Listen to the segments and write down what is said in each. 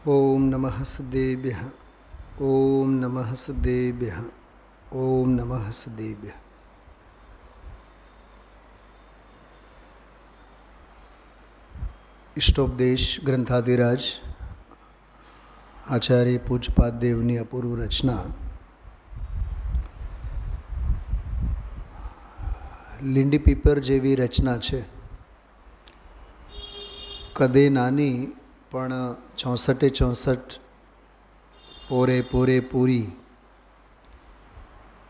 ઓમ નમઃ સદેભ્યઃ. ઓમ નમઃ સદેભ્યઃ. ઓમ નમઃ સદેભ્યઃ. ઇષ્ટોપદેશ ગ્રંથાધિરાજ આચાર્ય પૂજપાદ દેવની અપૂર્વ રચના લીંડી પીપર જેવી રચના છે. કદે નાની પણ 64 પોરે પોરે પૂરી.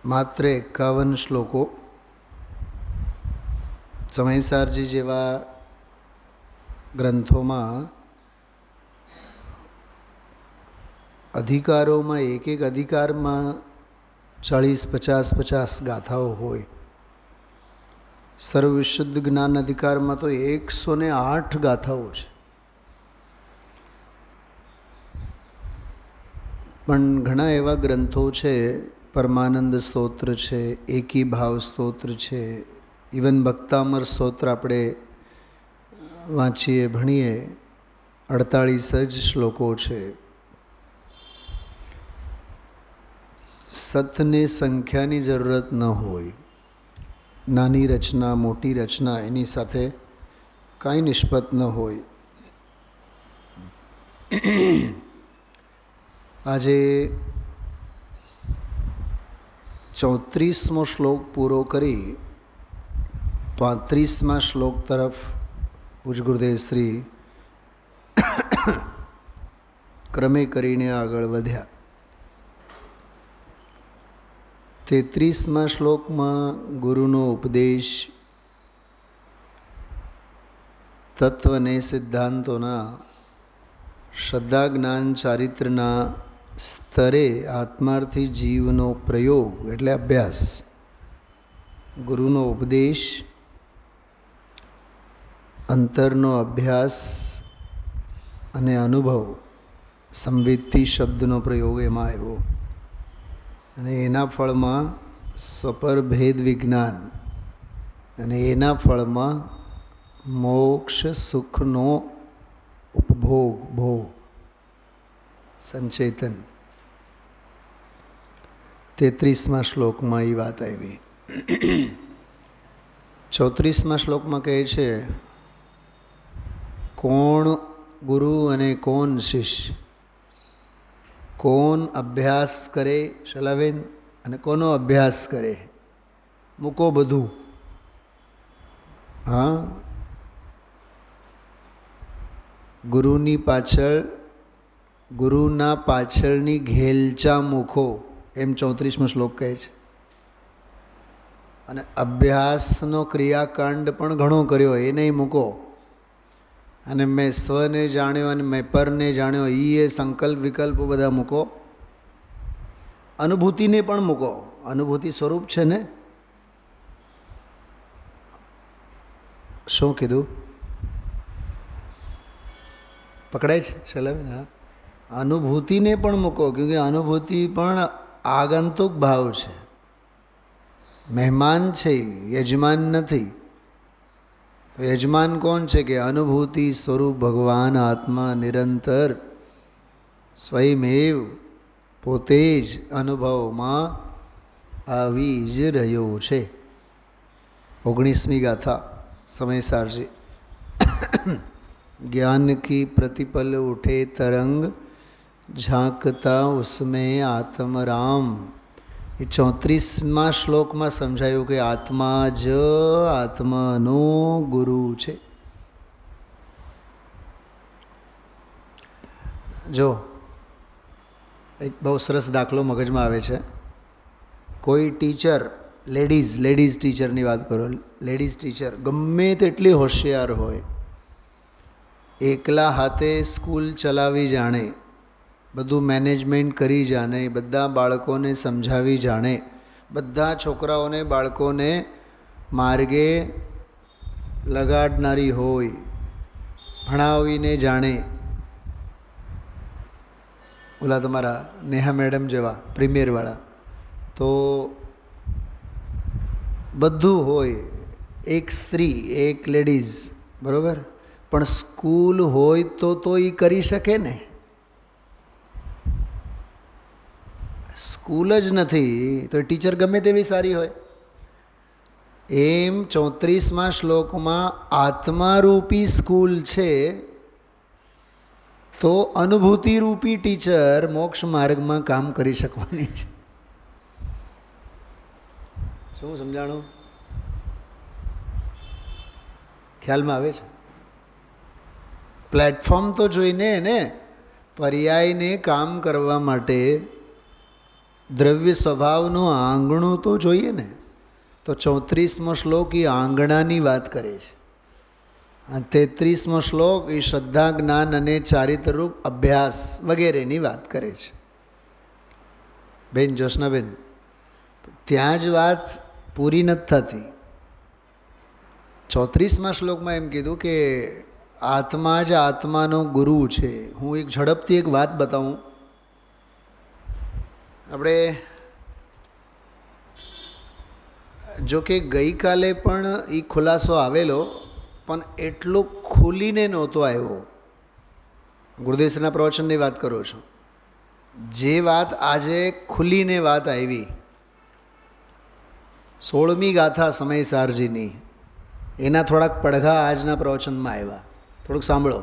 માત્ર 51 શ્લોકો. સમયસારજી જેવા ગ્રંથોમાં અધિકારોમાં એક અધિકારમાં 40-50 ગાથાઓ હોય. સર્વવિશુદ્ધ જ્ઞાન અધિકારમાં તો 108 ગાથાઓ છે. પણ ઘણા એવા ગ્રંથો છે, પરમાનંદ સ્તોત્ર છે, એકી ભાવ સ્તોત્ર છે, ઇવન ભક્તામર સ્તોત્ર આપણે વાંચીએ ભણીએ 48 જ શ્લોકો છે. સતને સંખ્યાની જરૂરત ન હોય. નાની રચના મોટી રચના એની સાથે કાંઈ નિષ્પત ન હોય. આજે 34મો શ્લોક પૂરો કરી 35મા શ્લોક તરફ પૂજ ગુરુદેવ શ્રી ક્રમે કરીને આગળ વધ્યા. 33મા શ્લોકમાં ગુરુનો ઉપદેશ તત્વને સિદ્ધાંતોના શ્રદ્ધા જ્ઞાન ચારિત્રના સ્તરે આત્માર્થી જીવનો પ્રયોગ એટલે અભ્યાસ. ગુરુનો ઉપદેશ, અંતરનો અભ્યાસ અને અનુભવ, સંવિત્તિ શબ્દનો પ્રયોગ એમાં આવ્યો. અને એના ફળમાં સ્વપર ભેદ વિજ્ઞાન અને એના ફળમાં મોક્ષ સુખનો ઉપભોગ ભોગ સંચેતન. 33મા શ્લોકમાં એ વાત આવી. 34મા શ્લોકમાં કહે છે કોણ ગુરુ અને કોણ શિષ્ય, કોણ અભ્યાસ કરે શલાબેન અને કોનો અભ્યાસ કરે. મૂકો બધું. હા, ગુરુની પાછળ, ગુરુના પાછળની ઘેલચા મૂકો, એમ 34મો શ્લોક કહે છે. અને અભ્યાસનો ક્રિયાકાંડ પણ ઘણો કર્યો, એ નહીં મૂકો. અને મેં સ્વને જાણ્યો અને મેં પરને જાણ્યો, એ સંકલ્પ વિકલ્પો બધા મૂકો. અનુભૂતિને પણ મૂકો. અનુભૂતિ સ્વરૂપ છે ને. શું કીધું? પકડાય છે શલાબેન? હા, અનુભૂતિને પણ મૂકો. કેમકે અનુભૂતિ પણ આગંતુક ભાવ છે, મહેમાન છે, યજમાન નથી. યજમાન કોણ છે? કે અનુભૂતિ સ્વરૂપ ભગવાન આત્મા નિરંતર સ્વયમેવ પોતે જ અનુભવમાં આવી જ રહ્યો છે. 19મી ગાથા સમયસારજી. ज्ञान की प्रतिपल उठे तरंग झांकता उसमें आत्मराम. એ 34મા શ્લોકમાં સમજાયું કે આત્મા જ આત્માનો ગુરુ છે. જો એક બહુ સરસ દાખલો મગજમાં આવે છે. કોઈ ટીચર, લેડીઝ ટીચરની વાત કરો. લેડીઝ ટીચર ગમે તેટલી હોશિયાર હોય, એકલા હાથે સ્કૂલ ચલાવી જાણે, બધું મેનેજમેન્ટ કરી જાણે, બધા બાળકોને સમજાવી જાણે, બધા છોકરાઓને બાળકોને માર્ગે લગાડનારી હોય, ભણાવીને જાણે. ઓલા તમારા નેહા મેડમ જેવા પ્રીમિયરવાળા, તો બધું હોય. એક સ્ત્રી, એક લેડીઝ, બરાબર. પણ સ્કૂલ હોય તો એ કરી શકે ને. સ્કૂલ જ નથી તો ટીચર ગમે તેવી સારી હોય. એમ 34મા શ્લોકમાં આત્મારૂપી સ્કૂલ છે, તો અનુભૂતિરૂપી ટીચર મોક્ષ માર્ગમાં કામ કરી શકવાની છે. શું સમજાણું? ખ્યાલમાં આવે છે? પ્લેટફોર્મ તો જોઈને ને પર્યાયને કામ કરવા માટે દ્રવ્ય સ્વભાવનું આંગણું તો જોઈએ ને. તો 34મો શ્લોક એ આંગણાની વાત કરે છે. અને 33મો શ્લોક એ શ્રદ્ધા, જ્ઞાન અને ચારિત્રરૂપ અભ્યાસ વગેરેની વાત કરે છે. બેન જ્યોત્સનાબેન, ત્યાં જ વાત પૂરી નથી થતી. 34મા શ્લોકમાં એમ કીધું કે આત્મા જ આત્માનો ગુરુ છે. હું એક ઝડપથી એક વાત બતાવું. આપણે જો કે ગઈકાલે પણ એ ખુલાસો આવેલો, પણ એટલો ખુલીને નહોતો આવ્યો. ગુરુદેવના પ્રવચનની વાત કરું છું. જે વાત આજે ખુલીને વાત આવી, 16મી ગાથા સમયસારજીની, એના થોડાક પડઘા આજના પ્રવચનમાં આવ્યા. થોડુંક સાંભળો.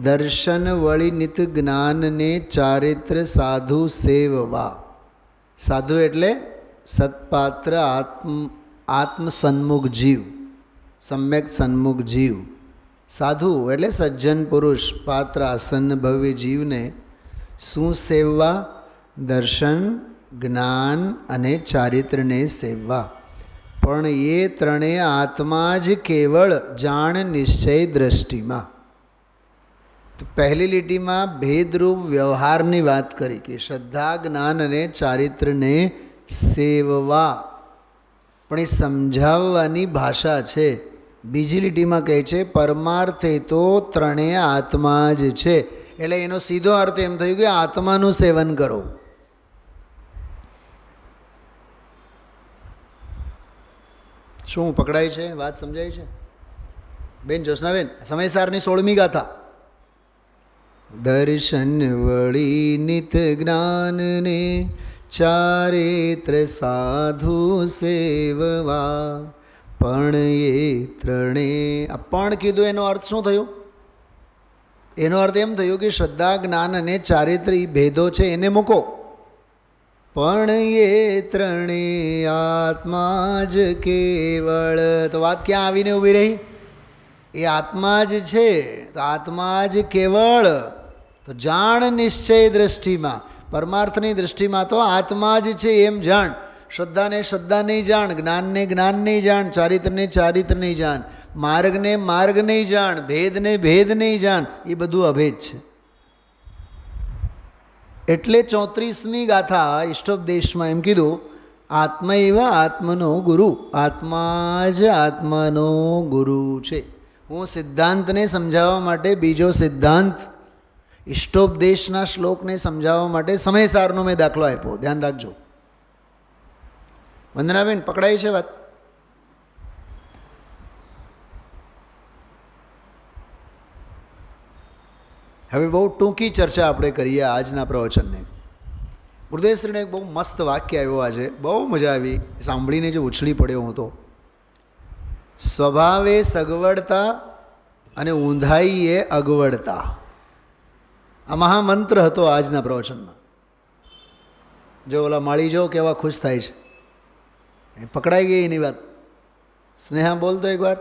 દર્શન વળી નિત જ્ઞાનને ચારિત્ર સાધુ સેવવા. સાધુ એટલે સત્પાત્ર આત્મસન્મુખ જીવ, સમ્યક સન્મુખ જીવ. સાધુ એટલે સજ્જન પુરુષ, પાત્ર આસન્ન ભવ્ય જીવને શું સેવવા? દર્શન, જ્ઞાન અને ચારિત્રને સેવવા. પણ એ ત્રણેય આત્મા જ કેવળ જાણ નિશ્ચય દ્રષ્ટિમાં. તો પહેલી લીટીમાં ભેદરૂપ વ્યવહારની વાત કરી કે શ્રદ્ધા, જ્ઞાન અને ચારિત્રને સેવવા, પણ એ સમજાવવાની ભાષા છે. બીજી લીટીમાં કહે છે પરમાર્થે તો ત્રણેય આત્મા જ છે. એટલે એનો સીધો અર્થ એમ થયું કે આત્માનું સેવન કરો. શું પકડાય છે? વાત સમજાય છે? બેન જ્યોત્સનાબેન, સમયસારની 16મી ગાથા. દર્શન વળી નિત જ્ઞાનને ચારિત્ર સાધુ સેવવા. પણ એ ત્રણે, આ પણ કીધું એનો અર્થ શું થયો? એનો અર્થ એમ થયો કે શ્રદ્ધા, જ્ઞાન અને ચારિત્ર એ ભેદો છે એને મૂકો. પણ એ ત્રણે આત્મા જ કેવળ. તો વાત ક્યાં આવીને ઊભી રહી? એ આત્મા જ છે, તો આત્મા જ કેવળ. તો જાણ નિશ્ચય દ્રષ્ટિમાં, પરમાર્થની દ્રષ્ટિમાં તો આત્મા જ છે એમ જાણ. શ્રદ્ધાને શ્રદ્ધા નહીં જાણ, જ્ઞાનને જ્ઞાન નહીં જાણ, ચારિત્રને ચારિત્ર નહીં જાણ, માર્ગને માર્ગ નહીં જાણ, ભેદને ભેદ નહીં જાણ. એ બધું અભેદ છે. એટલે 34મી ગાથા ઇષ્ટોપદેશમાં એમ કીધું આત્મા એવા આત્મનો ગુરુ. આત્મા જ આત્માનો ગુરુ છે. હું સિદ્ધાંતને સમજાવવા માટે બીજો સિદ્ધાંત, ઇષ્ટોપદેશના શ્લોકને સમજાવવા માટે સમયસારનો મેં દાખલો આપ્યો. ધ્યાન રાખજો. વંદનાબેન, પકડાય છે વાત? હવે બહુ ટૂંકી ચર્ચા આપણે કરીએ આજના પ્રવચનને. ગુરુદેવશ્રીને એક બહુ મસ્ત વાક્ય આવ્યો આજે, બહુ મજા આવી સાંભળીને, જે ઉછળી પડ્યો હું તો. સ્વભાવે સગવડતા અને ઊંધાઈએ અગવડતા. આ મહામંત્ર હતો આજના પ્રવચનમાં. જો ઓલા માળી જો કેવા ખુશ થાય છે. પકડાઈ ગઈ એની વાત. સ્નેહા બોલ તો એકવાર,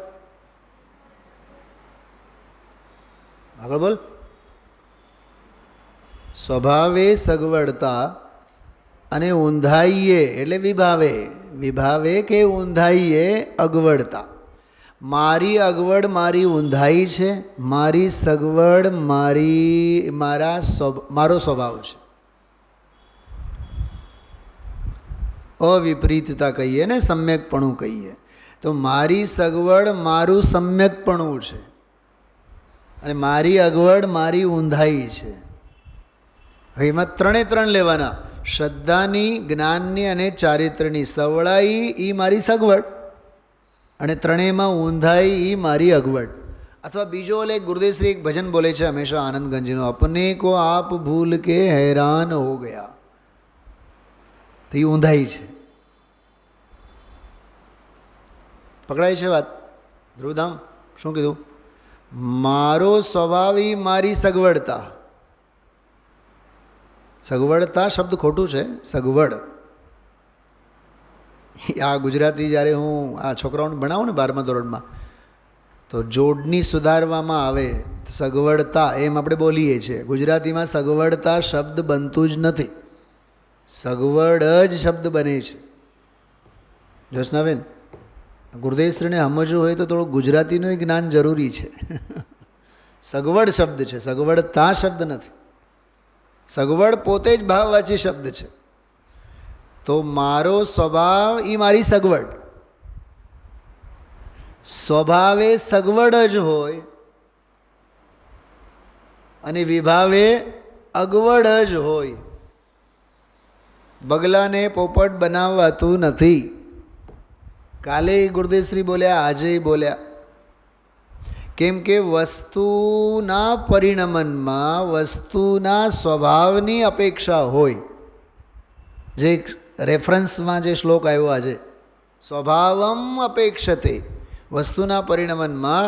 આગળ બોલ. સ્વભાવે સગવડતા અને ઊંધાઈએ એટલે વિભાવે. વિભાવે કે ઊંધાઈએ અગવડતા. મારી અગવડ મારી ઊંધાઈ છે, મારી સગવડ મારો સ્વભાવ છે. અવિપરીતતા કહીએ ને સમ્યકપણું કહીએ. તો મારી સગવડ મારું સમ્યકપણું છે, અને મારી અગવડ મારી ઊંધાઈ છે. હવે એમાં ત્રણ લેવાના. શ્રદ્ધાની, જ્ઞાનની અને ચારિત્રની સવળાઈ એ મારી સગવડ, અને ત્રણેયમાં ઊંધાઈ એ મારી અગવડ. અથવા બીજો ઓલે ગુરુદેવશ્રી એક ભજન બોલે છે હંમેશા આનંદગંજનો, અપને કો આપ ભૂલ કે હેરાન હો ગયા. તો એ ઊંધાઈ છે. પકડાય છે વાત? ધ્રુવધામ શું કીધું? મારો સ્વભાવ એ મારી સગવડતા. સગવડતા શબ્દ ખોટું છે, સગવડ. આ ગુજરાતી જ્યારે હું આ છોકરાઓને ભણાવું ને 12મા ધોરણમાં, તો જોડણી સુધારવામાં આવે, સગવડતા એમ આપણે બોલીએ છીએ. ગુજરાતીમાં સગવડતા શબ્દ બનતું જ નથી, સગવડ જ શબ્દ બને છે. જોશનાબેન, ગુરુદેવશ્રીને સમજવું હોય તો થોડું ગુજરાતીનું જ્ઞાન જરૂરી છે. સગવડ શબ્દ છે, સગવડતા શબ્દ નથી. સગવડ પોતે જ ભાવવાચી શબ્દ છે. તો મારો સ્વભાવ એ મારી સગવડ. સ્વભાવે સગવડ જ હોય અને વિભાવે અગવડ જ હોય. બગલાને પોપટ બનાવાતું નથી. કાલે ગુરુદેવશ્રી બોલ્યા, આજે બોલ્યા. કેમ કે વસ્તુના પરિણમનમાં વસ્તુના સ્વભાવની અપેક્ષા હોય. જે રેફરન્સમાં જે શ્લોક આવ્યો આજે, સ્વભાવમ અપેક્ષતે, વસ્તુના પરિણમનમાં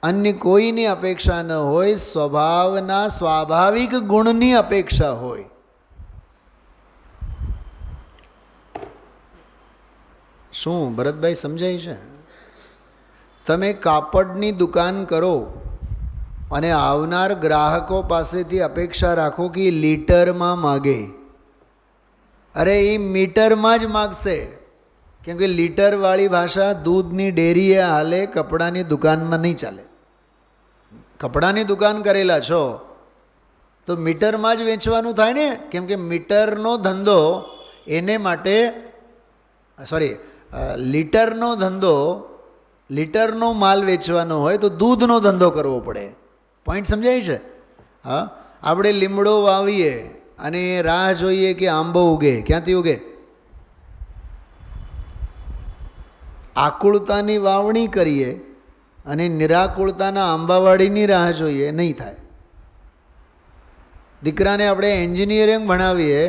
અન્ય કોઈની અપેક્ષા ન હોય, સ્વભાવના સ્વાભાવિક ગુણની અપેક્ષા હોય. શું ભરતભાઈ સમજાય છે? તમે કાપડની દુકાન કરો અને આવનાર ગ્રાહકો પાસેથી અપેક્ષા રાખો કે લીટરમાં માગે. અરે એ મીટરમાં જ માગશે. કેમ કે લીટરવાળી ભાષા દૂધની ડેરીએ હાલે, કપડાની દુકાનમાં નહીં ચાલે. કપડાની દુકાન કરેલા છો તો મીટરમાં જ વેચવાનું થાય ને. કેમ કે મીટરનો ધંધો એને માટે લીટરનો ધંધો, લીટરનો માલ વેચવાનો હોય તો દૂધનો ધંધો કરવો પડે. પોઈન્ટ સમજાય છે? હા, આપણે લીમડો વાવીએ અને રાહ જોઈએ કે આંબો ઉગે. ક્યાંથી ઉગે? આકુળતાની વાવણી કરીએ અને નિરાકુળતાના આંબાવાડીની રાહ જોઈએ, નહીં થાય. દીકરાને આપણે એન્જિનિયરિંગ ભણાવીએ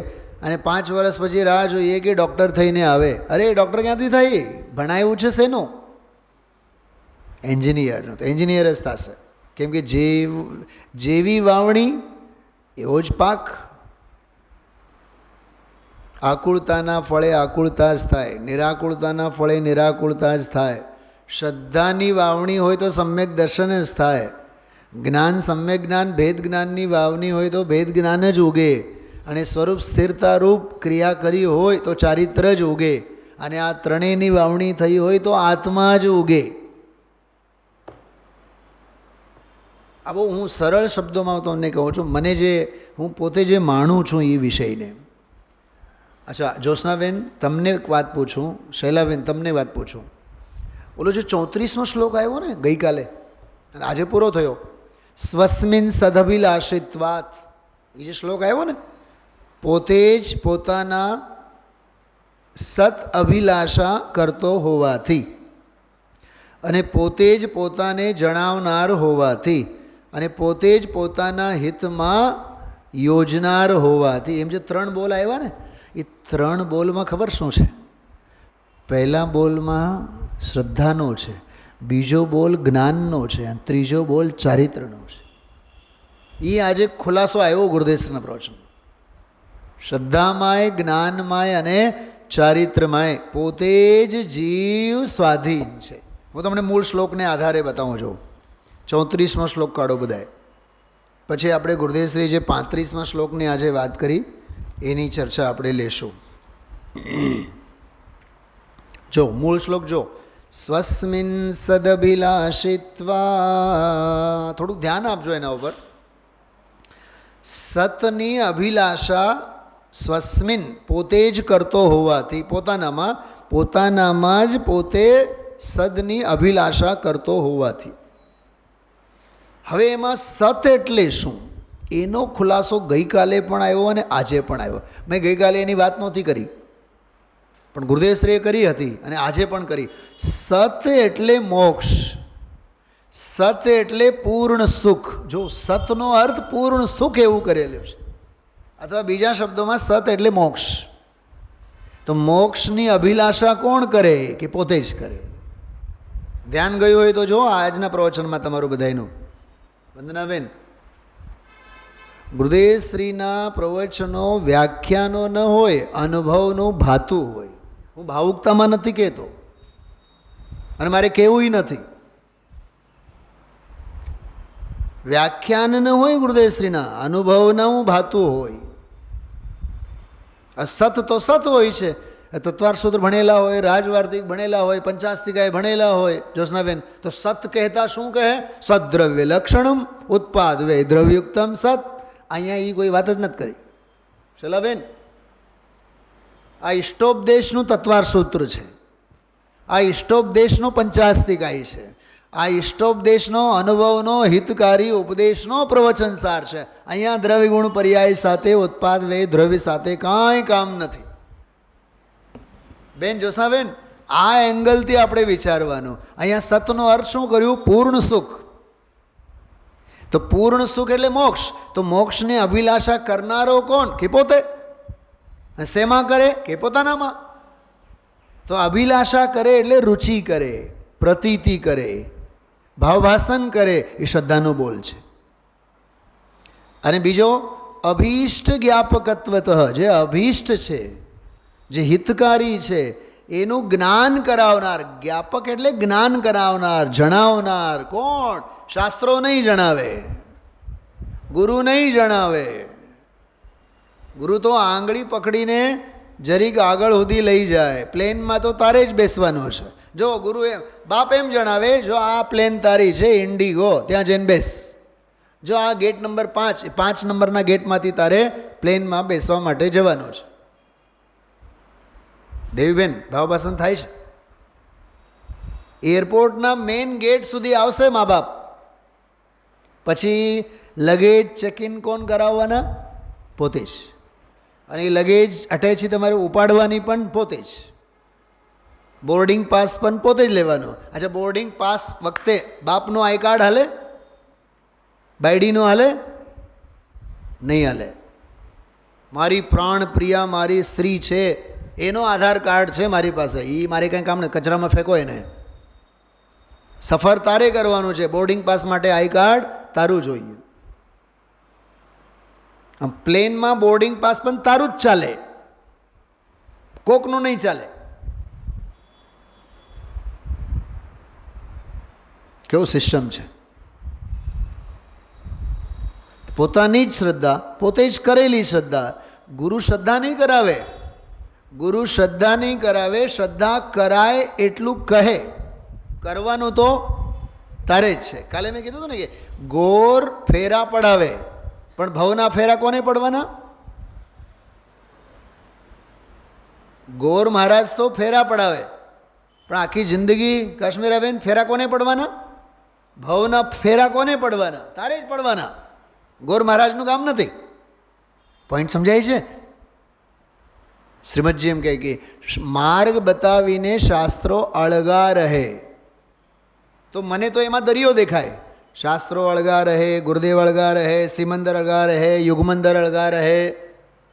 અને 5 વર્ષ પછી રાહ જોઈએ કે ડૉક્ટર થઈને આવે. અરે ડૉક્ટર ક્યાંથી થઈ? ભણાવ્યું છે શેનું? એન્જિનિયરનું. તો એન્જિનિયર જ થશે. કેમ કે જેવી વાવણી એવો જ પાક. આકુળતાના ફળે આકુળતા જ થાય, નિરાકુળતાના ફળે નિરાકુળતા જ થાય. શ્રદ્ધાની વાવણી હોય તો સમ્યક દર્શન જ થાય. જ્ઞાન, સમ્યક જ્ઞાન, ભેદ જ્ઞાનની વાવણી હોય તો ભેદ જ્ઞાન જ ઉગે. અને સ્વરૂપ સ્થિરતા રૂપ ક્રિયા કરી હોય તો ચારિત્ર જ ઉગે. અને આ ત્રણેયની વાવણી થઈ હોય તો આત્મા જ ઉગે. આ બહુ હું સરળ શબ્દોમાં તમને કહું છું. મને જે હું પોતે જે માણું છું એ વિષયને. અચ્છા જ્યોત્સનાબેન, તમને એક વાત પૂછું. શૈલાબેન, તમને વાત પૂછું. ઓલો જે 34મો શ્લોક આવ્યો ને ગઈકાલે અને આજે પૂરો થયો, સ્વસ્મિન સદભિલાષિત્વાત, એ જે શ્લોક આવ્યો ને, પોતે જ પોતાના સત અભિલાષા કરતો હોવાથી અને પોતે જ પોતાને જણાવનાર હોવાથી અને પોતે જ પોતાના હિતમાં યોજનાર હોવાથી, એમ જે 3 બોલ આવ્યા ને, એ 3 બોલમાં ખબર શું છે? પહેલા બોલમાં શ્રદ્ધાનો છે, બીજો બોલ જ્ઞાનનો છે અને ત્રીજો બોલ ચારિત્રનો છે. એ આજે ખુલાસો આવ્યો ગુરુદેવના પ્રવચન. શ્રદ્ધામાંય, જ્ઞાનમાંય અને ચારિત્રમાંય પોતે જ જીવ સ્વાધીન છે. હું તમને મૂળ શ્લોકને આધારે બતાવું છું. 34મો શ્લોક કાઢો બધાએ. પછી આપણે ગુરુદેવશ્રી જે 35મા શ્લોકની આજે વાત કરી એની ચર્ચા આપણે લેશું. જો મૂળ શ્લોક જો, સ્વસ્મિન સદભિલાષિત્વા, થોડુંક ધ્યાન આપજો એના ઉપર. સતની અભિલાષા સ્વસ્મિન પોતે જ કરતો હોવાથી, પોતાનામાં જ પોતે સદની અભિલાષા કરતો હોવાથી. હવે એમાં સત એટલે શું એનો ખુલાસો ગઈકાલે પણ આવ્યો અને આજે પણ આવ્યો. મેં ગઈકાલે એની વાત નહોતી કરી પણ ગુરુદેવશ્રીએ કરી હતી અને આજે પણ કરી. સત એટલે મોક્ષ, સત એટલે પૂર્ણ સુખ. જો સતનો અર્થ પૂર્ણ સુખ એવું કરેલું છે, અથવા બીજા શબ્દોમાં સત એટલે મોક્ષ. તો મોક્ષની અભિલાષા કોણ કરે કે પોતે જ કરે. ધ્યાન ગયું હોય તો જો આજના પ્રવચનમાં તમારું બધાયનું. વંદનાબેન, ગુરુદેવશ્રીના પ્રવચનો વ્યાખ્યાનો ન હોય, અનુભવનું ભાતું હોય. હું ભાવુકતામાં નથી કહેતો અને મારે કહેવું નથી. વ્યાખ્યાન ન હોય ગુરુદેવશ્રીના, અનુભવનું ભાતું હોય. સત તો સત હોય છે. તત્વાર સૂત્ર ભણેલા હોય, રાજવાર્તિક ભણેલા હોય, પંચાસ્તિકાય ભણેલા હોય જ્યોત્સનાબેન, તો સત કહેતા શું કહે? સદ્રવ્ય લક્ષણમ ઉત્પાદ વે દ્રવ્યુક્તમ સત. અહીંયા એ કોઈ વાત જ નથી કરી. શલાબેન, આ ઇષ્ટોપદેશનું તત્વાર સૂત્ર છે, આ ઇષ્ટોપદેશનો પંચાસ્તિકાય છે, આ ઇષ્ટોપદેશનો અનુભવનો હિતકારી ઉપદેશનો પ્રવચનસાર છે. અહીંયા દ્રવ્ય ગુણ પર્યાય સાથે ઉત્પાદ વે દ્રવ્ય સાથે કાંઈ કામ નથી. બેન જ્યોત્સનાબેન, આ એંગલથી આપણે વિચારવાનું. અહીંયા સતનો અર્થ શું કર્યું? પૂર્ણ સુખ. તો પૂર્ણ સુખ એટલે મોક્ષ. તો મોક્ષની અભિલાષા કરનારો કોણ? કે પોતે. શેમાં કરે? કે પોતાનામાં. તો અભિલાષા કરે એટલે રુચિ કરે, પ્રતીતિ કરે, ભાવભાષણ કરે. એ શ્રદ્ધાનો બોલ છે. અને બીજો અભીષ્ટ જ્ઞાપકત્વત, જે અભીષ્ટ છે, જે હિતકારી છે, એનું જ્ઞાન કરાવનાર. જ્ઞાપક એટલે જ્ઞાન કરાવનાર, જણાવનાર. કોણ? શાસ્ત્રો નહીં જણાવે, ગુરુ નહીં જણાવે. ગુરુ તો આંગળી પકડીને જરીક આગળ સુધી લઈ જાય. પ્લેનમાં તો તારે જ બેસવાનો છે. જો ગુરુ એમ, બાપ એમ જણાવે, જો આ પ્લેન તારી છે ઇન્ડિગો, ત્યાં જઈને બેસ. જો આ ગેટ નંબર 5, 5 નંબરના ગેટમાંથી તારે પ્લેનમાં બેસવા માટે જવાનું છે. દેવીબેન, ભાવભાષણ થાય છે. એરપોર્ટના મેઇન ગેટ સુધી આવશે મા બાપ, પછી લગેજ ચેક ઇન કોણ કરાવવાના? પોતે જ. અને એ લગેજ અટેચી તમારે ઉપાડવાની પણ પોતે જ. બોર્ડિંગ પાસ પણ પોતે જ લેવાનો. અચ્છા, બોર્ડિંગ પાસ વખતે બાપનું આઈ કાર્ડ હાલે? બાયડીનું હાલે? નહીં હાલે. મારી પ્રાણ પ્રિયા મારી સ્ત્રી છે, એનો આધાર કાર્ડ છે મારી પાસે, એ મારે કંઈ કામ નહીં, કચરામાં ફેંકો એને. સફર તારે કરવાનું છે. બોર્ડિંગ પાસ માટે આઈ કાર્ડ તારું જોઈએ. આમ પ્લેનમાં બોર્ડિંગ પાસ પણ તારું જ ચાલે, કોકનું નહીં ચાલે. કેવો સિસ્ટમ છે. પોતાની જ શ્રદ્ધા, પોતે જ કરેલી શ્રદ્ધા. ગુરુ શ્રદ્ધા નહીં કરાવે, ગુરુ શ્રદ્ધા નહીં કરાવે. શ્રદ્ધા કરાય એટલું કહે, કરવાનું તો તારે જ છે. કાલે મેં કીધું હતું ને કે ગોર ફેરા પડાવે, પણ ભવના ફેરા કોને પડવાના? ગોર મહારાજ તો ફેરા પડાવે, પણ આખી જિંદગી કાશ્મીરાબેન ફેરા કોને પડવાના? ભવના ફેરા કોને પડવાના? તારે જ પડવાના. ગોર મહારાજનું કામ નથી. પોઈન્ટ સમજાય છે? શ્રીમદજી એમ કહે કે માર્ગ બતાવીને શાસ્ત્રો અળગા રહે. તો મને તો એમાં દરિયો દેખાય. શાસ્ત્રો અળગા રહે, ગુરુદેવ અળગા રહે, સિમંદર અળગા રહે, યુગમંદર અળગા રહે,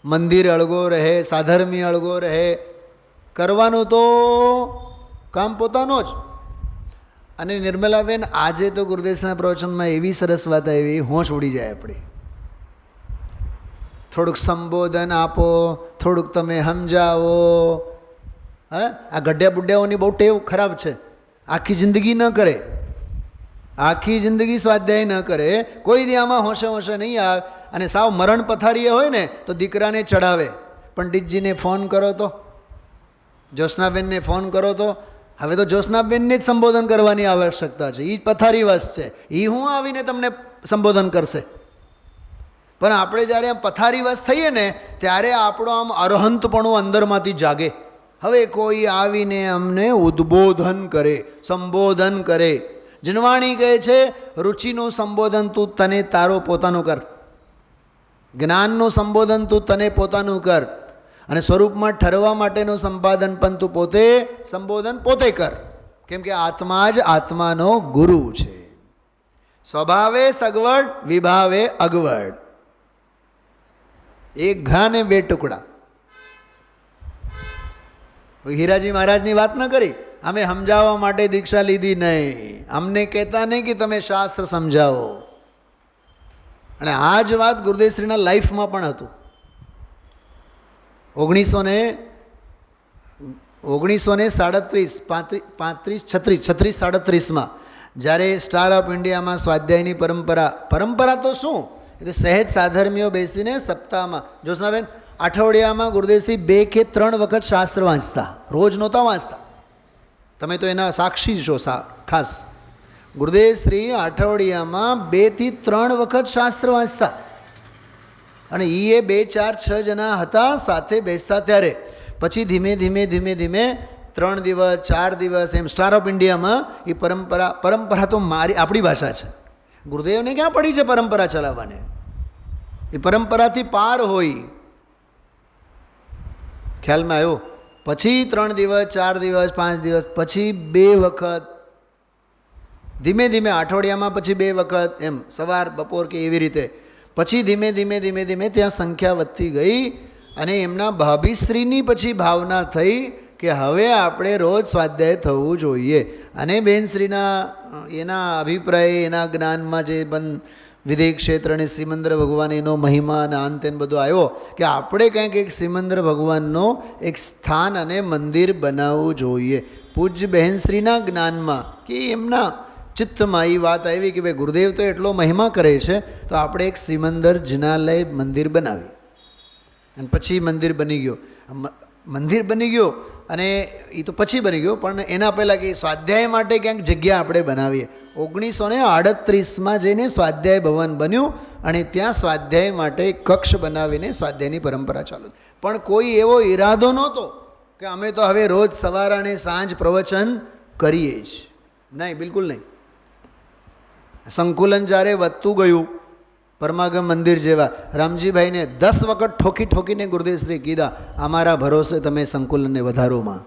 મંદિર અળગો રહે, સાધર્મી અળગો રહે. કરવાનું તો કામ પોતાનો જ. અને નિર્મલાબેન, આજે તો ગુરુદેવના પ્રવચનમાં એવી સરસ વાત આવી, હોશ ઉડી જાય આપણી. થોડુંક સંબોધન આપો, થોડુંક તમે સમજાવો. હા, આ ગઢિયા બુઢિયાઓની બહુ ટેવ ખરાબ છે. આખી જિંદગી ન કરે, આખી જિંદગી સ્વાધ્યાય ન કરે, કોઈ દી આમાં હોશે હોશે નહીં આવે. અને સાવ મરણ પથારીએ હોય ને તો દીકરાને ચડાવે. પંડિતજીને ફોન કરો તો, જ્યોત્સનાબેનને ફોન કરો તો. હવે તો જ્યોત્સનાબેનને જ સંબોધન કરવાની આવશ્યકતા છે. એ જ પથારીવશ છે, એ હું આવીને તમને સંબોધન કરશે. પણ આપણે જ્યારે આમ પથારીવશ થઈએ ને ત્યારે આપણો આમ અરહંતપણું અંદરમાંથી જાગે. હવે કોઈ આવીને અમને ઉદ્બોધન કરે, સંબોધન કરે. જનવાણી કહે છે રુચિનું સંબોધન તું તને તારો પોતાનું કર, જ્ઞાનનું સંબોધન તું તને પોતાનું કર, અને સ્વરૂપમાં ઠરવા માટેનું સંપાદન પણ તું પોતે સંબોધન પોતે કર. કેમ કે આત્મા જ આત્માનો ગુરુ છે. સ્વભાવે સગવડ, વિભાવે અગવડ. એક ઘા ને બે ટુકડા. હીરાજી મહારાજની વાત ન કરી, અમે સમજાવવા માટે દીક્ષા લીધી નહીં, અમને કહેતા નહીં કે તમે શાસ્ત્ર સમજાવો. અને આ જ વાત ગુરુદેવશ્રીના લાઈફમાં પણ હતું. 1937 જ્યારે સ્ટાર ઓફ ઇન્ડિયામાં સ્વાધ્યાયની પરંપરા તો શું, એ તો સહેજ સાધર્મીઓ બેસીને સપ્તાહમાં, જોશનાબેન, અઠવાડિયામાં ગુરુદેવશ્રી 2 કે 3 વખત શાસ્ત્ર વાંચતા, રોજ નહોતા વાંચતા. તમે તો એના સાક્ષી છો. ખાસ ગુરુદેવશ્રી અઠવાડિયામાં 2 થી 3 વખત શાસ્ત્ર વાંચતા. અને એ 2, 4, 6 જણા હતા સાથે બેસતા. ત્યારે પછી ધીમે ધીમે 3 દિવસ 4 દિવસ એમ સ્ટાર ઓફ ઇન્ડિયામાં એ પરંપરા તો આપણી ભાષા છે. ગુરુદેવને ક્યાં પડી છે પરંપરા ચલાવવાને? એ પરંપરાથી પાર હોય. ખ્યાલમાં આવ્યો? પછી 3 દિવસ 4 દિવસ 5 દિવસ પછી 2 વખત, ધીમે અઠવાડિયામાં પછી 2 વખત, એમ સવાર બપોર કે એવી રીતે. પછી ધીમે ધીમે ત્યાં સંખ્યા વધતી ગઈ. અને એમના ભાભીશ્રીની પછી ભાવના થઈ કે હવે આપણે રોજ સ્વાધ્યાય થવું જોઈએ. અને બેનશ્રીના એના અભિપ્રાય, એના જ્ઞાનમાં જે વિદેહ ક્ષેત્ર અને શ્રીમંદર ભગવાન, એનો મહિમા અને અંત બધો આવ્યો કે આપણે કંઈક એક શ્રીમંદર ભગવાનનો એક સ્થાન અને મંદિર બનાવવું જોઈએ. પૂજ્ય બહેનશ્રીના જ્ઞાનમાં કે એમના ચિત્તમાં એ વાત આવી કે ભાઈ ગુરુદેવ તો એટલો મહિમા કરે છે, તો આપણે એક શ્રીમંદર જિનાલય મંદિર બનાવીએ. અને પછી મંદિર બની ગયો. અને એ તો પછી બની ગયો, પણ એના પહેલાં કે સ્વાધ્યાય માટે ક્યાંક જગ્યા આપણે બનાવીએ. 1938માં જઈને સ્વાધ્યાય ભવન બન્યું અને ત્યાં સ્વાધ્યાય માટે કક્ષ બનાવીને સ્વાધ્યાયની પરંપરા ચાલુ. પણ કોઈ એવો ઈરાદો નહોતો કે અમે તો હવે રોજ સવાર અને સાંજ પ્રવચન કરીએ જ નહીં, બિલકુલ નહીં. સંકુલન જ્યારે વધતું ગયું, પરમાગમ મંદિર જેવા, રામજીભાઈને 10 વખત ઠોકીને ગુરુદેવશ્રી કીધા, અમારા ભરોસે તમે સંકુલનને વધારોમાં.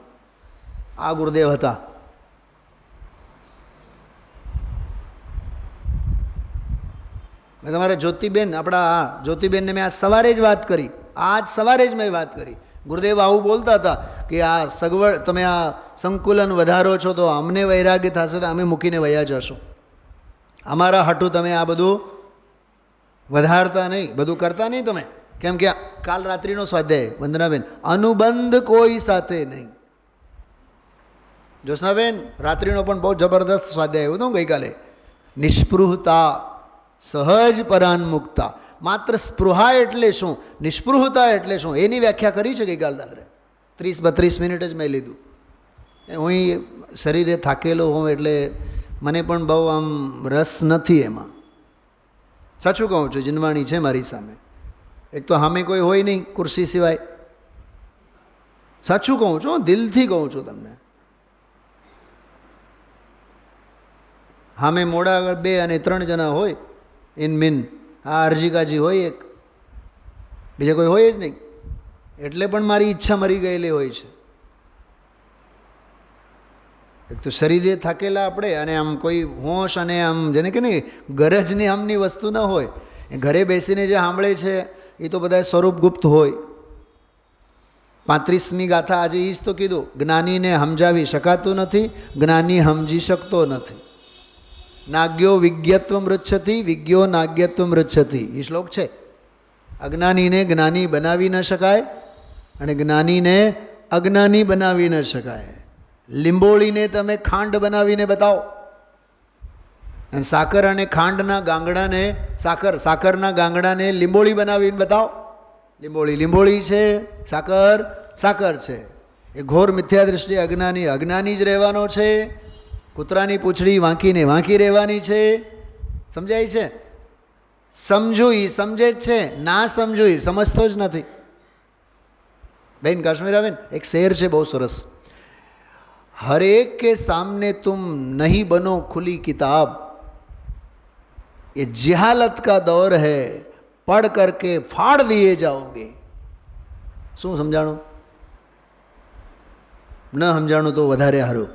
આ ગુરુદેવ હતા. મેં તમારા જ્યોતિબેન, આપણા જ્યોતિબેનને મેં આજ સવારે જ વાત કરી. ગુરુદેવ આવું બોલતા હતા કે આ સગવડ, તમે આ સંકુલન વધારો છો તો અમને વૈરાગ્ય થશે તો અમે મૂકીને વયા જશો. અમારા હાટું તમે આ બધું વધારતા નહીં, બધું કરતા નહીં તમે. કેમ કે કાલ રાત્રિનો સ્વાધ્યાય, વંદનાબેન, અનુબંધ કોઈ સાથે નહીં. જ્યોત્સનાબેન, રાત્રિનો પણ બહુ જબરદસ્ત સ્વાધ્યાય આવ્યો હતો ગઈકાલે. નિષ્પૃહતા, સહજ પરાન્મુક્તા. માત્ર સ્પૃહા એટલે શું, નિષ્પૃહતા એટલે શું, એની વ્યાખ્યા કરી છે ગઈકાલ રાત્રે. 30-32 મિનિટ જ મેં લીધું. હું શરીરે થાકેલો હોઉં એટલે મને પણ બહુ આમ રસ નથી એમાં. સાચું કહું છું, જીનવાણી છે મારી સામે. એક તો સામે કોઈ હોય નહીં ખુરશી સિવાય. સાચું કહું છું, દિલથી કહું છું તમને. સામે મોડા આગળ 2 અને 3 જણા હોય ઇન મીન. આ અરજીકાજી હોય એક, બીજા કોઈ હોય જ નહીં. એટલે પણ મારી ઈચ્છા મરી ગયેલી હોય છે. એક તો શરીરે થાકેલા આપણે, અને આમ કોઈ હોશ અને આમ જેને કે નહીં ગરજની આમની વસ્તુ ન હોય. એ ઘરે બેસીને જે સાંભળે છે એ તો બધા સ્વરૂપગુપ્ત હોય. 35મી ગાથા આજે એ જ તો કીધું, જ્ઞાનીને સમજાવી શકાતું નથી, જ્ઞાની સમજી શકતો નથી. નાગ્યો વિજ્ઞત્વ મૃચ્છતિ, વિજ્ઞો નાગ્યત્વ મૃચ્છતિ. એ શ્લોક છે. અજ્ઞાનીને જ્ઞાની બનાવી ન શકાય અને જ્ઞાનીને અજ્ઞાની બનાવી ન શકાય. લીંબોળીને તમે ખાંડ બનાવીને બતાવો, અને સાકર અને ખાંડના ગાંગડાને, સાકરના ગાંગડાને લીંબોળી બનાવીને બતાવો. લીંબોળી છે, સાકર છે. એ ઘોર મિથ્યા દૃષ્ટિ અજ્ઞાની જ રહેવાનો છે. કૂતરાની પૂંછડી વાંકીને વાંકી રહેવાની છે. સમજાય છે? સમજો એ સમજે જ છે, ના સમજો એ સમજતો જ નથી. બેન કાશ્મીરાબેન, એક શેર છે બહુ સરસ. हर एक के सामने तुम नहीं बनो खुली किताब, ये जिहालत का दौर है, पढ़ करके फाड़ दिए जाओगे. શું સમજાણું? ન સમજાણું તો વધારે હારું.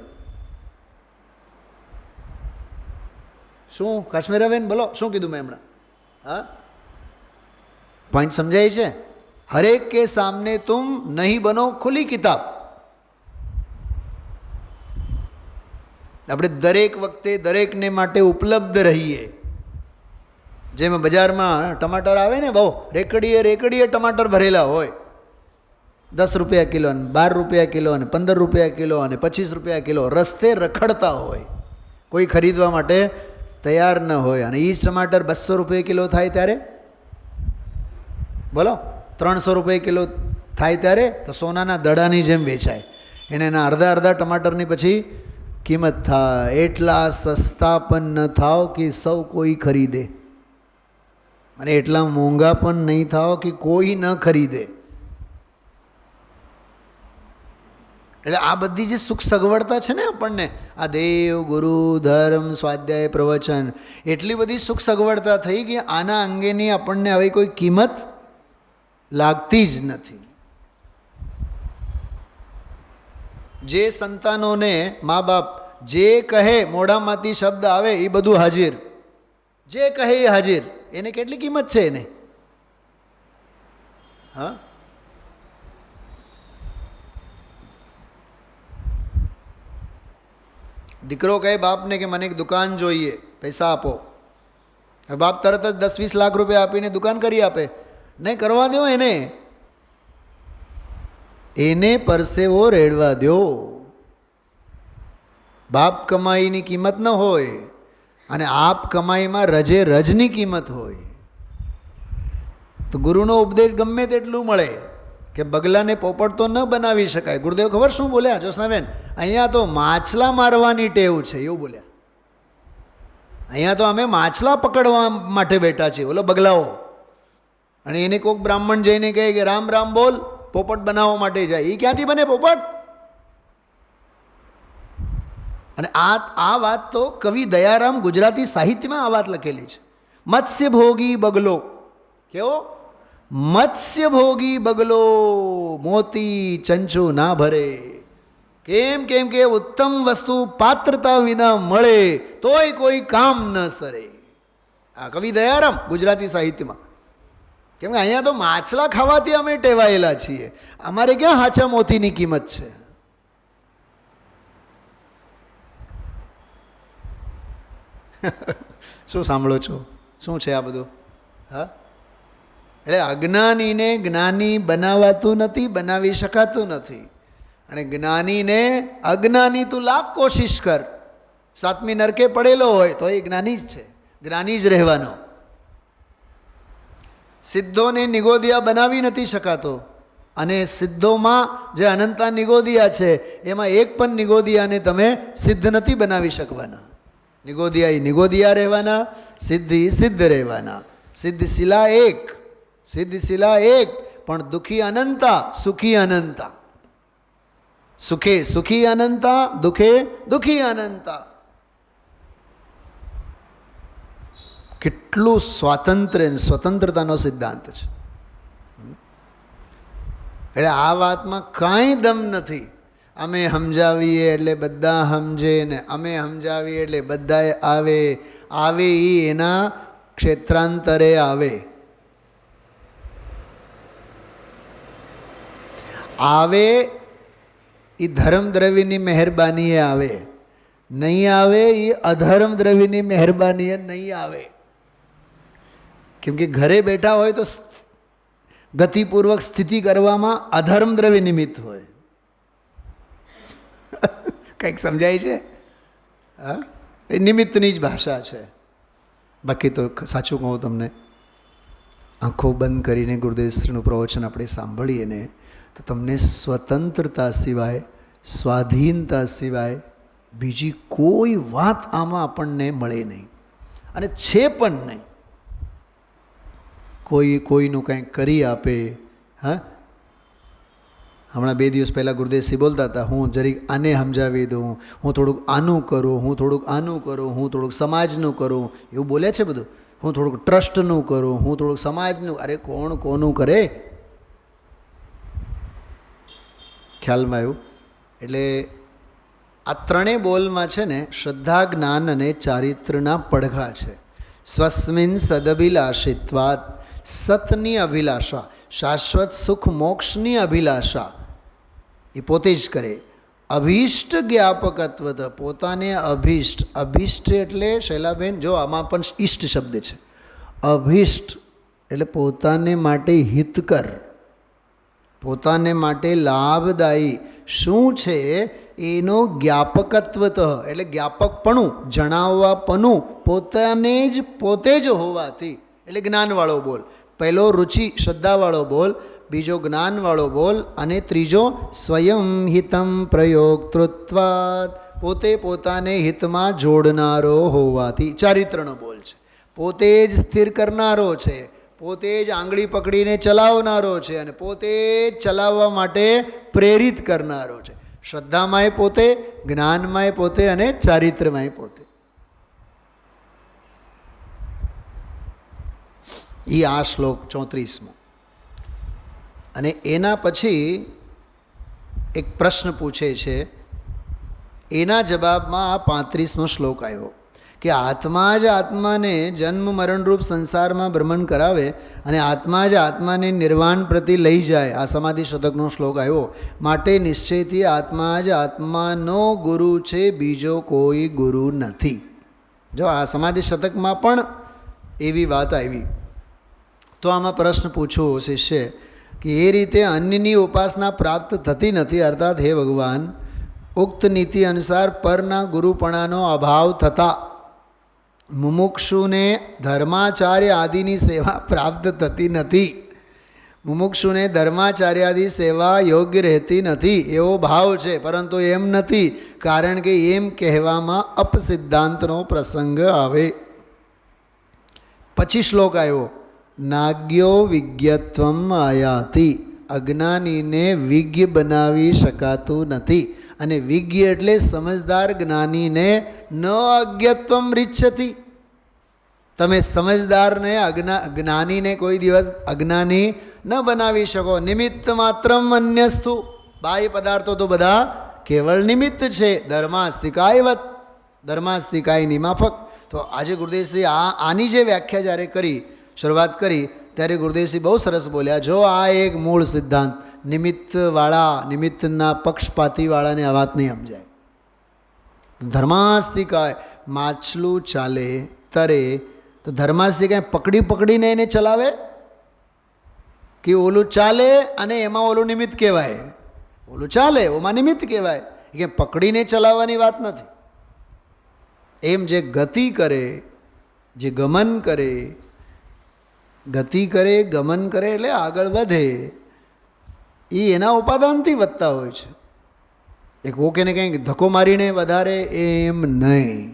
શું કાશ્મીરાબેન બોલો, શું કીધું મેં હમણાં? હા, પોઈન્ટ સમજાય છે? હરેક કે સામને તુમ નહીં બનો ખુલી કિતાબ. આપણે દરેક વખતે દરેકને માટે ઉપલબ્ધ રહીએ. જેમ બજારમાં ટમાટર આવે ને, બહુ રેકડીએ રેકડીએ ટમાટર ભરેલા હોય, 10 રૂપિયા કિલો અને 12 રૂપિયા કિલો અને 15 રૂપિયા કિલો અને 25 રૂપિયા કિલો રસ્તે રખડતા હોય, કોઈ ખરીદવા માટે તૈયાર ન હોય. અને એ જ ટમાટર 200 રૂપિયા કિલો થાય ત્યારે, બોલો 300 રૂપિયા કિલો થાય ત્યારે તો સોનાના દડાની જેમ વેચાય. એના અડધા અડધા ટમાટરની પછી કિંમત થાય. એટલા સસ્તા પણ ન થાવ કે સૌ કોઈ ખરીદે, અને એટલા મોંઘા પણ નહીં થાવ કે કોઈ ન ખરીદે. એટલે આ બધી જે સુખ સગવડતા છે ને આપણને, આ દેવ ગુરુ ધર્મ સ્વાધ્યાય પ્રવચન, એટલી બધી સુખ સગવડતા થઈ કે આના અંગેની આપણને હવે કોઈ કિંમત લાગતી જ નથી. જે સંતાનોને મા બાપ જે કહે, મોઢામાંથી શબ્દ આવે એ બધું હાજર, જે કહે એ હાજર, એને કેટલી કિંમત છે એને? હા, દીકરો કહે બાપને કે મને એક દુકાન જોઈએ, પૈસા આપો. બાપ તરત જ 10-20 લાખ રૂપિયા આપીને દુકાન કરી આપે? નહીં, કરવા દો એને પરસેવો રેડવા દો. બાપ કમાઈની કિંમત ન હોય અને આપ કમાઈમાં રજે રજની કિંમત હોય. તો ગુરુનો ઉપદેશ ગમે તેટલું મળે કે બગલાને પોપટ તો ન બનાવી શકાય. ગુરુદેવ ખબર શું બોલ્યા જ્યોત્સનાબેન? અહીંયા તો માછલા મારવાની ટેવ છે એવું બોલ્યા. અહીંયા તો અમે માછલા પકડવા માટે બેઠા છીએ, ઓલો બગલાઓ. અને એને કોઈક બ્રાહ્મણ જઈને કહે કે રામ રામ બોલ, પોપટ બનાવવા માટે જાય. એ ક્યાંથી બને પોપટ? અને આ વાત તો કવિ દયારામ ગુજરાતી સાહિત્યમાં આ વાત લખેલી છે. મત્સ્ય ભોગી બગલો, કેવો? મત્સ્ય ભોગી બગલો મોતી ચંચુ ના ભરે. કેમ? કેમ કે ઉત્તમ વસ્તુ પાત્રતા વિના મળે તોય કોઈ કામ ન સરે. આ કવિ દયારામ ગુજરાતી સાહિત્યમાં. કેમ કે અહીંયા તો માછલા ખાવાથી અમે ટેવાયેલા છીએ, અમારે ક્યાં હાચા મોતીની કિંમત છે? શું સાંભળો છો? શું છે આ બધું? હા, એટલે અજ્ઞાનીને જ્ઞાની બનાવાતું નથી, બનાવી શકાતું નથી. અને જ્ઞાનીને અજ્ઞાની તું લાખ કોશિશ કર, 7મી નરકે પડેલો હોય તો એ જ્ઞાની જ છે, જ્ઞાની જ રહેવાનો. સિદ્ધોને નિગોદિયા બનાવી નથી શકાતો, અને સિદ્ધોમાં જે અનંતા નિગોદિયા છે એમાં એક પણ નિગોદિયાને તમે સિદ્ધ નથી બનાવી શકવાના. નિગોદિયા એ નિગોદિયા રહેવાના, સિદ્ધિ સિદ્ધ રહેવાના. સિદ્ધશિલા એક, સિદ્ધશિલા એક, પણ દુઃખી અનંતા, સુખી અનંતા. સુખે સુખી અનંતા, દુઃખે દુઃખી અનંતા. કેટલું સ્વાતંત્ર્ય, સ્વતંત્રતાનો સિદ્ધાંત છે. એટલે આ વાતમાં કાંઈ દમ નથી. અમે સમજાવીએ એટલે બધા સમજે ને અમે સમજાવીએ એટલે બધાએ આવે. આવે એ એના ક્ષેત્રાંતરે આવે. આવે એ ધર્મ દ્રવ્યની મહેરબાનીએ આવે, નહીં આવે એ અધર્મ દ્રવ્યની મહેરબાનીએ નહીં આવે. કેમ કે ઘરે બેઠા હોય તો ગતિપૂર્વક સ્થિતિ કરવામાં અધર્મ દ્રવ્ય નિમિત્ત હોય. કંઈક સમજાય છે? હા, એ નિમિત્તની જ ભાષા છે. બાકી તો સાચું કહું તમને, આંખો બંધ કરીને ગુરુદેવશ્રીનું પ્રવચન આપણે સાંભળીએ ને તો તમને સ્વતંત્રતા સિવાય, સ્વાધીનતા સિવાય બીજી કોઈ વાત આમાં આપણને મળે નહીં, અને છે પણ નહીં. કોઈ કોઈનું કંઈક કરી આપે. હા, હમણાં 2 દિવસ પહેલાં ગુરુદેવશ્રી બોલતા હતા, હું જરીક આને સમજાવી દઉં, હું થોડુંક આનું કરું, હું થોડુંક આનું કરું, હું થોડુંક સમાજનું કરું, એવું બોલ્યા છે બધું. હું થોડુંક ટ્રસ્ટનું કરું, હું થોડુંક સમાજનું. અરે કોણ કોનું કરે? ખ્યાલમાં આવ્યું? એટલે આ ત્રણેય બોલમાં છે ને શ્રદ્ધા, જ્ઞાન અને ચારિત્રના પડઘા છે. સ્વસ્મિન સદભિલાષિત્વાદ, સતની અભિલાષા, શાશ્વત સુખ મોક્ષની અભિલાષા એ પોતે જ કરે. અભીષ્ટ જ્ઞાપકત્વ, પોતાને અભીષ્ટ, અભીષ્ટ એટલે શૈલાબેન જો આમાં પણ ઈષ્ટ શબ્દ છે. અભીષ્ટ એટલે પોતાને માટે હિતકર, પોતાને માટે લાભદાયી શું છે એનો જ્ઞાપકત્વત એટલે જ્ઞાપકપણું, જણાવવાપણું પોતે જ હોવાથી એટલે જ્ઞાનવાળો બોલ. પહેલો રુચિ શ્રદ્ધાવાળો બોલ, બીજો જ્ઞાનવાળો બોલ અને ત્રીજો સ્વયં હિતમ પ્રયોક્તૃત્વાદ, પોતે પોતાને હિતમાં જોડનારો હોવાથી ચારિત્રનો બોલ છે. પોતે જ સ્થિર કરનારો છે, પોતે જ આંગળી પકડીને ચલાવનારો છે અને પોતે જ ચલાવવા માટે પ્રેરિત કરનારો છે. શ્રદ્ધામાંય પોતે, જ્ઞાનમાંય પોતે અને ચારિત્રમાંય પોતે. એ આ શ્લોક 34મો. અને એના પછી એક પ્રશ્ન પૂછે છે, એના જવાબમાં આ 35મો શ્લોક આવ્યો કે આત્મા જ આત્માને જન્મ મરણરૂપ સંસારમાં ભ્રમણ કરાવે અને આત્મા જ આત્માને નિર્વાણ પ્રતિ લઈ જાય. આ સમાધિ શતકનો શ્લોક આવ્યો. માટે નિશ્ચયથી આત્મા જ આત્માનો ગુરુ છે, બીજો કોઈ ગુરુ નથી. જો આ સમાધિ શતકમાં પણ એવી વાત આવી. તો આમાં પ્રશ્ન પૂછો શિષ્ય કે એ રીતે અન્યની ઉપાસના પ્રાપ્ત થતી નથી, અર્થાત હે ભગવાન ઉક્ત નીતિ અનુસાર પરના ગુરુપણાનો અભાવ થતાં મુમુક્ષુને ધર્માચાર્ય આદિની સેવા પ્રાપ્ત થતી નથી. મુમુક્ષુને ધર્માચાર્યાદિ સેવા યોગ્ય રહેતી નથી એવો ભાવ છે, પરંતુ એમ નથી, કારણ કે એમ કહેવામાં અપસિદ્ધાંતનો પ્રસંગ આવે. પછી શ્લોક આવ્યો, નાગ્યો વિજ્ઞત્વમ આયાતિ, અજ્ઞાનીને વિજ્ઞ બનાવી શકાતું નથી. અને વિજ્ઞ એટલે સમજદાર, જ્ઞાનીને ન અજ્ઞત્વમ રીચ્છતિ. તમે સમજદારને જ્ઞાનીને કોઈ દિવસ અજ્ઞાની ન બનાવી શકો. નિમિત્ત માત્રમ અન્યસ્તુ, બાહ્ય પદાર્થો તો બધા કેવળ નિમિત્ત છે. ધર્માસ્તિકાયવત, ધર્માસ્તિકાયની માફક. તો આજે ગુરુદેવશ્રી આની જે વ્યાખ્યા જ્યારે કરી, શરૂઆત કરી, ત્યારે ગુરુદેવશ્રી બહુ સરસ બોલ્યા, જો આ એક મૂળ સિદ્ધાંત નિમિત્તવાળા, નિમિત્તના પક્ષપાતીવાળાને આ વાત નહીં સમજાય. ધર્માસ્તિકાય, માછલું ચાલે તરે તો ધર્માસ્તિકાય પકડીને એને ચલાવે કે ઓલું ચાલે અને એમાં ઓલું નિમિત્ત કહેવાય? ઓલું ચાલે ઓમાં નિમિત્ત કહેવાય, કે પકડીને ચલાવવાની વાત નથી. એમ જે ગતિ કરે, જે ગમન કરે, ગતિ કરે, ગમન કરે એટલે આગળ વધે, એ એના ઉપાદાનથી વધતા હોય છે. એક ઓકેને કંઈક ધક્કો મારીને વધારે એમ નહીં.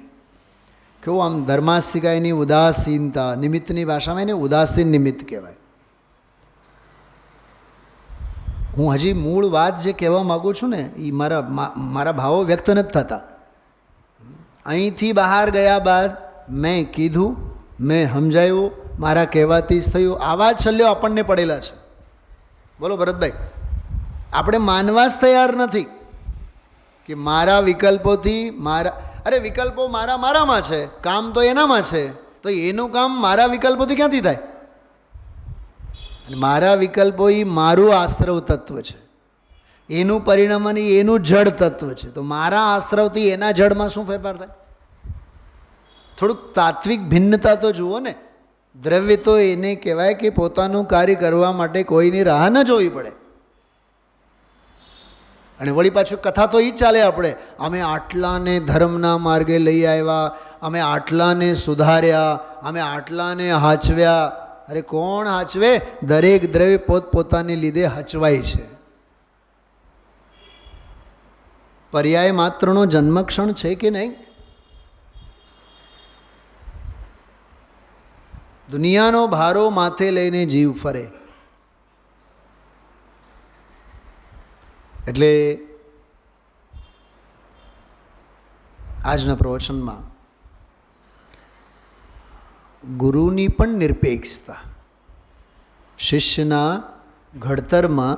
કેવું આમ ધર્માસ્તિકાયની ઉદાસીનતા, નિમિત્તની ભાષામાં એને ઉદાસીન નિમિત્ત કહેવાય. હું હજી મૂળ વાત જે કહેવા માગું છું ને એ મારા ભાવો વ્યક્ત નથી થતા. અહીંથી બહાર ગયા બાદ મેં કીધું, મેં સમજાયું, મારા કહેવાથી જ થયું, આવા જ છલ્યો આપણને પડેલા છે. બોલો ભરતભાઈ, આપણે માનવા જ તૈયાર નથી કે મારા વિકલ્પોથી વિકલ્પો મારામાં છે, કામ તો એનામાં છે, તો એનું કામ મારા વિકલ્પોથી ક્યાંથી થાય? અને મારા વિકલ્પો એ મારું આશ્રવ તત્વ છે, એનું પરિણામ એનું જડ તત્વ છે. તો મારા આશ્રવથી એના જડમાં શું ફેરફાર થાય? થોડુંક તાત્વિક ભિન્નતા તો જુઓ ને. દ્રવ્ય તો એને કહેવાય કે પોતાનું કાર્ય કરવા માટે કોઈની રાહ ન જોવી પડે. અને વળી પાછું કથા તો એ જ ચાલે. આપણે અમે આટલાને ધર્મના માર્ગે લઈ આવ્યા, અમે આટલાને સુધાર્યા, અમે આટલાને હાચવ્યા. અરે કોણ હાચવે? દરેક દ્રવ્ય પોતપોતાને લીધે હચવાય છે. પર્યાય માત્રનો જન્મક્ષણ છે કે નહીં? દુનિયાનો ભારો માથે લઈને જીવ ફરે. એટલે આજના પ્રવચનમાં ગુરુની પણ નિરપેક્ષતા, શિષ્યના ઘડતરમાં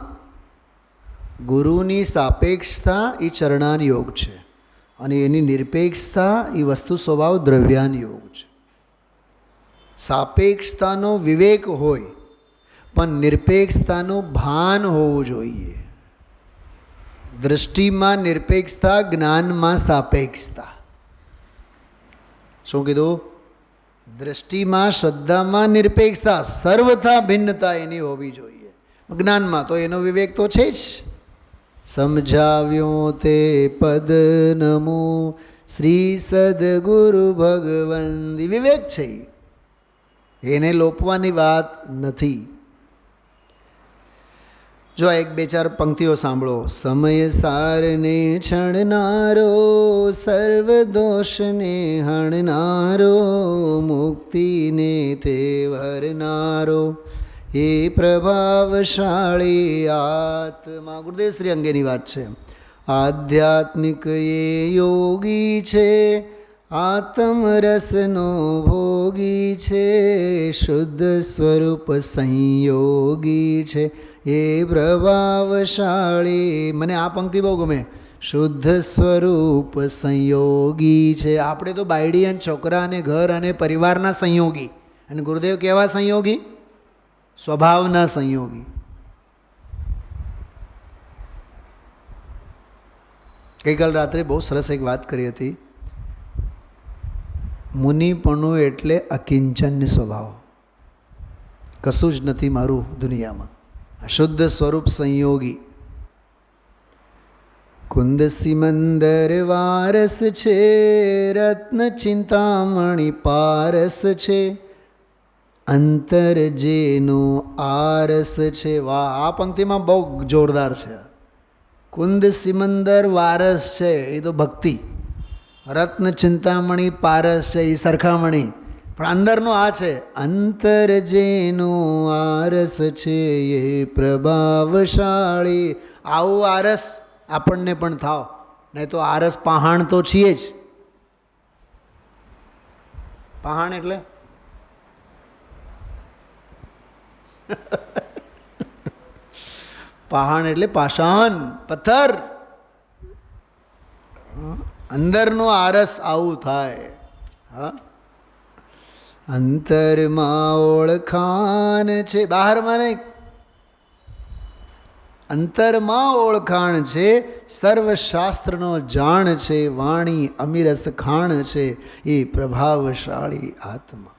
ગુરુની સાપેક્ષતા એ ચરણાન યોગ છે અને એની નિરપેક્ષતા એ વસ્તુ સ્વભાવ દ્રવ્યાન યોગ છે. સાપેક્ષતાનો વિવેક હોય પણ નિરપેક્ષતાનું ભાન હોવું જોઈએ. દૃષ્ટિમાં નિરપેક્ષતા, જ્ઞાનમાં સાપેક્ષતા. શું કીધું? દૃષ્ટિમાં, શ્રદ્ધામાં નિરપેક્ષતા, સર્વથા ભિન્નતા એની હોવી જોઈએ. જ્ઞાનમાં તો એનો વિવેક તો છે જ. સમજાવ્યો તે પદ નમો શ્રી સદગુરુ ભગવંતી. વિવેક છે, એને લોપવાની વાત નથી. જો એક બે ચાર પંક્તિઓ સાંભળો. સમય સારને છણનારો, સર્વ દોષને હણનારો, મુક્તિને તે વરનારો, એ પ્રભાવશાળી આત્મા. ગુરુદેવ શ્રી અંગેની વાત છે. આધ્યાત્મિક એ યોગી છે, આત્મરસનો ભોગી છે, શુદ્ધ સ્વરૂપ સંયોગી છે, એ પ્રભાવશાળી. મને આ પંક્તિ બહુ ગમે. શુદ્ધ સ્વરૂપ સંયોગી છે. આપણે તો બાયડી અને છોકરા અને ઘર અને પરિવારના સંયોગી, અને ગુરુદેવ કેવા સંયોગી? સ્વભાવના સંયોગી. ગઈકાલ રાત્રે બહુ સરસ એક વાત કરી હતી. મુનિપણું એટલે અકિંચન સ્વભાવ. કશું જ નથી મારું દુનિયામાં. શુદ્ધ સ્વરૂપ સંયોગી. કુંદ સિમંદર વારસ છે, રત્ન ચિંતામણી પારસ છે, અંતર જેનો આરસ છે. વાહ, આ પંક્તિમાં બહુ જોરદાર છે. કુંદ સિમંદર વારસ છે એ તો ભક્તિ, રત્ન ચિંતામણી પારસ છે એ સરખામણી, પણ અંદરનો આ છે. અંતર જેનો આરસ છે એ પ્રભાવશાળી. આવું આરસ આપણને પણ થાવ, નહીં તો આરસ પહાણ તો છીએ જ. પહાણ એટલે પહાણ એટલે પાષાણ, પથ્થર. અંદરનો આરસ આવું થાય. હા, અંતરમાં ઓળખાણ છે, બહારમાં નહીં. અંતરમાં ઓળખાણ છે, સર્વશાસ્ત્રનો જાણ છે, વાણી અમીરસ ખાણ છે, એ પ્રભાવશાળી આત્મા.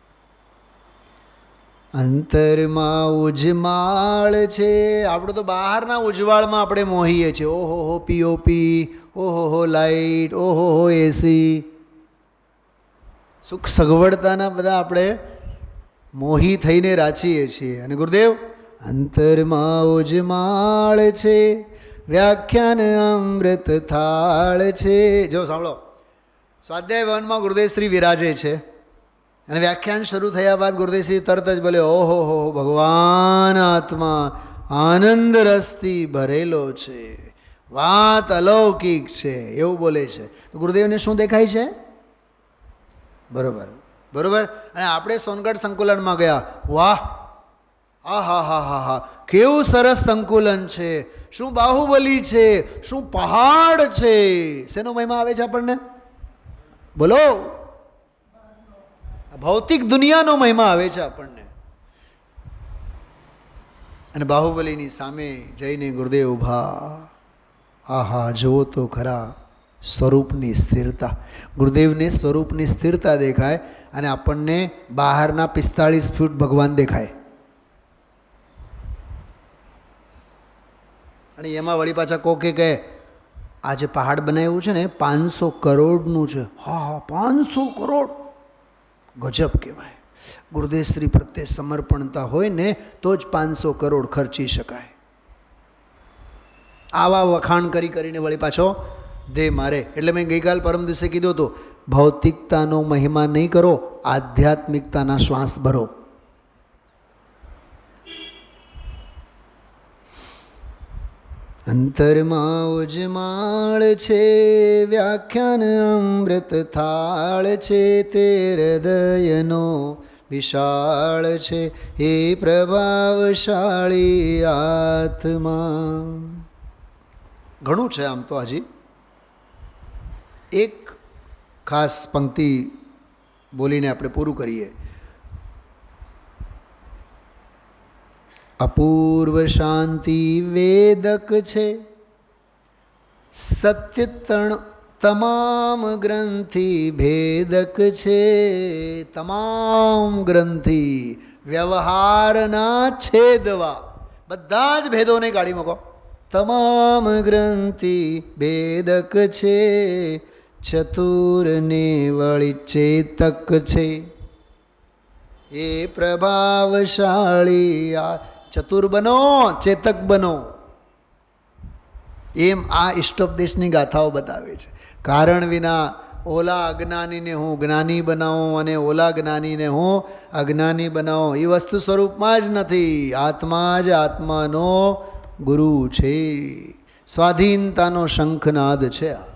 અંતરમાં ઉજમાળ છે. આપણે તો બહારના ઉજવાળમાં આપણે મોહીએ છીએ. ઓહો હો પીઓપી, ઓહો હો લાઇટ, ઓહો હો એસી, સુખ સગવડતાના બધા આપણે મોહી થઈને રાચીએ છીએ. અને ગુરુદેવ અંતરમાં ઉજમાળ છે, વ્યાખ્યાન અમૃત થાળ છે. જો સાંભળો, સ્વાધ્યાય ભવનમાં ગુરુદેવ શ્રી વિરાજે છે, અને વ્યાખ્યાન શરૂ થયા બાદ ગુરુદેવશ્રી તરત જ બોલે, ઓહો હો ભગવાન આત્મા આનંદ રસથી ભરેલો છે, વાત અલૌકિક છે, એવું બોલે છે. તો ગુરુદેવને શું દેખાય છે? બરોબર બરોબર. અને આપણે સોનગઢ સંકુલનમાં ગયા. વાહ, આ હા હા હા હા, કેવું સરસ સંકુલન છે, શું બાહુબલી છે, શું પહાડ છે. શેનો મહિમા આવે છે આપણને? બોલો. ભૌતિક દુનિયાનો મહિમા આવે છે આપણને. અને બાહુબલીની સામે જઈને ગુરુદેવ ઊભા. આહા, જુઓ તો ખરા સ્વરૂપની સ્થિરતા. ગુરુદેવને સ્વરૂપની સ્થિરતા દેખાય, અને આપણને બહારના 45 ફૂટ ભગવાન દેખાય. અને એમાં વળી પાછા કોકે કહે, આ જે પહાડ બનાવ્યું છે ને 500 કરોડનું છે. હા હા, 500 કરોડ, ગજબ કહેવાય. ગુરુદેવ શ્રી પ્રત્યે સમર્પણતા હોય ને તો જ 500 કરોડ ખર્ચી શકાય. આવા વખાણ કરી કરીને વળી પાછો દે મારે. એટલે મેં ગઈકાલ પરમ દિવસે કીધું હતું, ભૌતિકતાનો મહિમા નહીં કરો, આધ્યાત્મિકતાના શ્વાસ ભરો. અંતરમાં ઉજમાળ છે, વ્યાખ્યાન અમૃત થાળ છે, તે હૃદયનો વિશાળ છે, એ પ્રભાવશાળી આત્મા. ઘણું છે આમ તો. હજી એક ખાસ પંક્તિ બોલીને આપણે પૂરું કરીએ. અપૂર્વ શાંતિ વેદક છે, સત્ય તમામ ગ્રંથિ ભેદક છે. તમામ ગ્રંથિ વ્યવહારના છેદવા, બધા જ ભેદોને કાઢી મૂકો. તમામ ગ્રંથિ ભેદક છે, ચતુરને વળી ચેતક છે. એ પ્રભાવશાળી આ ચતુર બનો, ચેતક બનો. એમ આ ઇષ્ટોપદેશની ગાથાઓ બતાવે છે. કારણ વિના ઓલા અજ્ઞાનીને હું જ્ઞાની બનાવું અને ઓલા જ્ઞાનીને હું અજ્ઞાની બનાવું એ વસ્તુ સ્વરૂપમાં જ નથી. આત્મા જ આત્માનો ગુરુ છે. સ્વાધીનતાનો શંખનાદ છે આ.